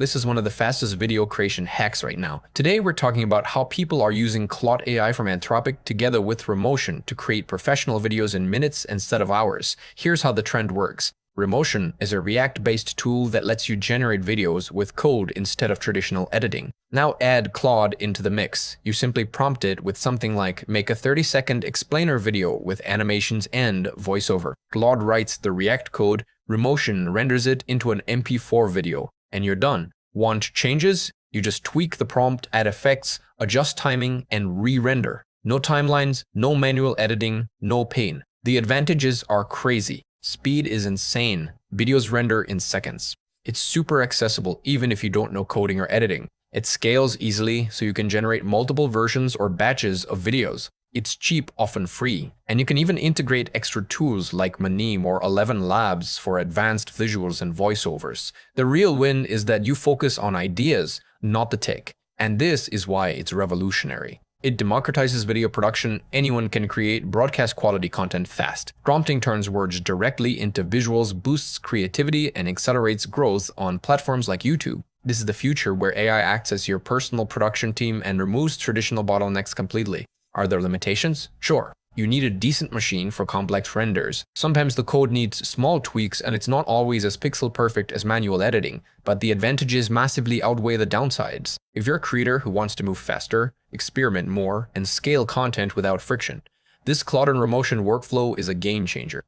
This is one of the fastest video creation hacks right now. Today, we're talking about how people are using Claude AI from Anthropic together with Remotion to create professional videos in minutes instead of hours. Here's how the trend works. Remotion is a React-based tool that lets you generate videos with code instead of traditional editing. Now add Claude into the mix. You simply prompt it with something like, make a 30-second explainer video with animations and voiceover. Claude writes the React code, Remotion renders it into an MP4 video, and you're done. Want changes? You just tweak the prompt, add effects, adjust timing, and re-render. No timelines, no manual editing, no pain. The advantages are crazy. Speed is insane. Videos render in seconds. It's super accessible even if you don't know coding or editing. It scales easily so you can generate multiple versions or batches of videos. It's cheap, often free, and you can even integrate extra tools like Manim or ElevenLabs for advanced visuals and voiceovers. The real win is that you focus on ideas, not the tech, and this is why it's revolutionary. It democratizes video production. Anyone can create broadcast quality content fast. Prompting turns words directly into visuals, boosts creativity, and accelerates growth on platforms like YouTube. This is the future where AI acts as your personal production team and removes traditional bottlenecks completely. Are there limitations? Sure. You need a decent machine for complex renders. Sometimes the code needs small tweaks and it's not always as pixel perfect as manual editing, but the advantages massively outweigh the downsides. If you're a creator who wants to move faster, experiment more, and scale content without friction, this Claude and Remotion workflow is a game changer.